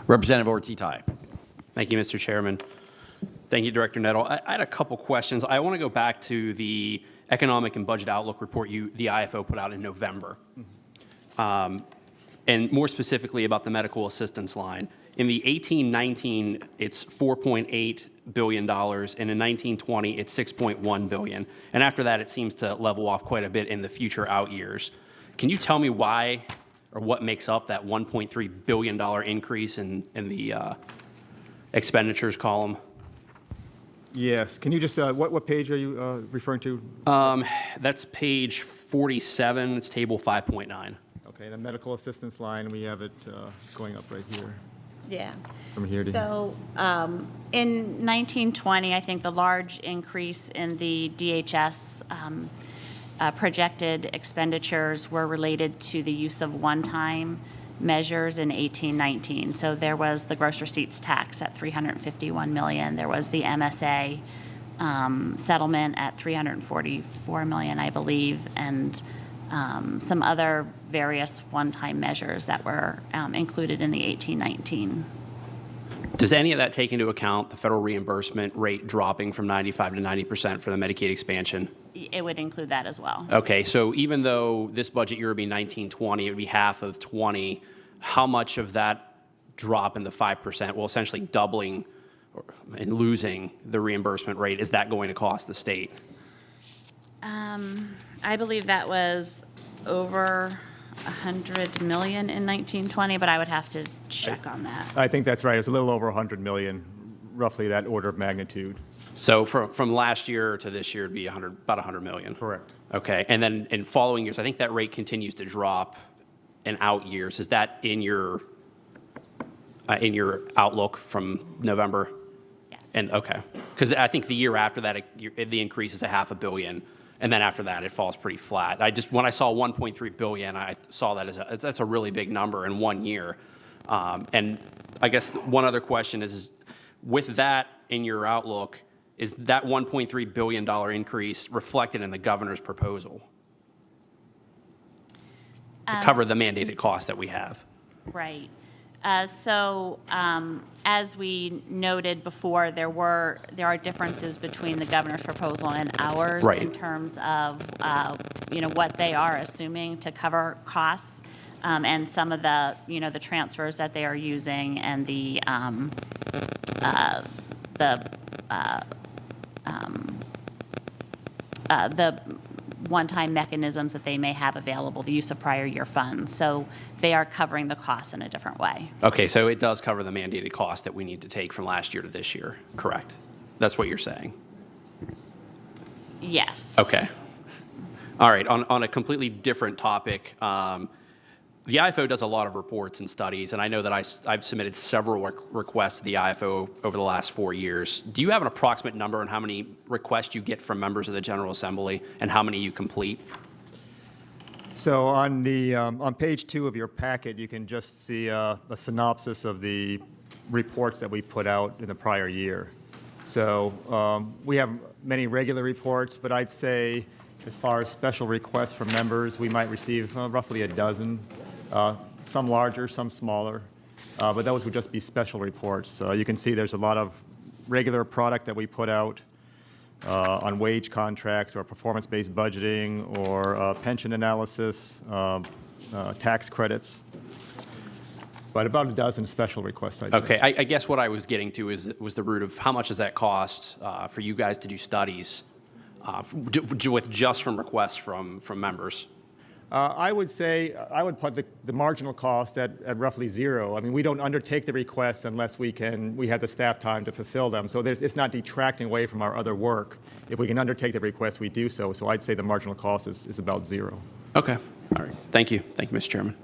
Representative Ortitay. Thank you, Mr. Chairman. Thank you, Director Nettle. I had a couple questions. I want to go back to the Economic and Budget Outlook report the IFO put out in November, and more specifically about the medical assistance line. In the 18-19, it's $4.8 billion, and in 19-20, it's $6.1 billion. And after that, it seems to level off quite a bit in the future out years. Can you tell me why or what makes up that $1.3 billion increase in the expenditures column? Yes. Can you just, what page are you referring to? That's page 47. It's table 5.9. Okay, the medical assistance line, we have it going up right here. Yeah. From here to So in 1920, I think the large increase in the DHS projected expenditures were related to the use of one-time measures in 18-19. So there was the gross receipts tax at $351 million. There was the MSA settlement at $344 million, I believe, and some other various one-time measures that were included in the 18-19. Does any of that take into account the federal reimbursement rate dropping from 95 to 90% for the Medicaid expansion? It would include that as well. Okay, so even though this budget year would be 19-20, it would be half of 20. How much of that drop in the 5%, well, essentially doubling and losing the reimbursement rate, is that going to cost the state? I believe that was over $100 million in 1920, but I would have to check on that. I think that's right. It's a little over 100 million, roughly that order of magnitude. So from last year to this year, it'd be about 100 million. Correct. Okay, and then in following years, I think that rate continues to drop in out years. Is that in your outlook from November? Yes. And okay, because I think the year after that, the increase is $500 million, and then after that, it falls pretty flat. When I saw 1.3 billion, I saw that that's a really big number in 1 year. And I guess one other question is, with that in your outlook, is that $1.3 billion increase reflected in the governor's proposal to cover the mandated costs that we have? Right. So as we noted before, there are differences between the governor's proposal and ours Right. in terms of what they are assuming to cover costs, and some of the the transfers that they are using, and the one-time mechanisms that they may have available, the use of prior year funds. So they are covering the costs in a different way. Okay, so it does cover the mandated cost that we need to take from last year to this year, correct? That's what you're saying? Yes. Okay. All right, on a completely different topic, the IFO does a lot of reports and studies, and I know that I've submitted several requests to the IFO over the last 4 years. Do you have an approximate number on how many requests you get from members of the General Assembly and how many you complete? So on page 2 of your packet, you can just see a synopsis of the reports that we put out in the prior year. So we have many regular reports, but I'd say as far as special requests from members, we might receive roughly a dozen, some larger, some smaller, but those would just be special reports. You can see there's a lot of regular product that we put out on wage contracts or performance-based budgeting or pension analysis, tax credits, but about a dozen special requests, I'd say. Okay, I guess what I was getting to was the root of how much does that cost for you guys to do studies with just from requests from members? I would say I would put the marginal cost at roughly zero. I mean, we don't undertake the requests unless we have the staff time to fulfill them. So it's not detracting away from our other work. If we can undertake the request, we do so. So I'd say the marginal cost is about zero. Okay, all right. Thank you. Thank you, Mr. Chairman.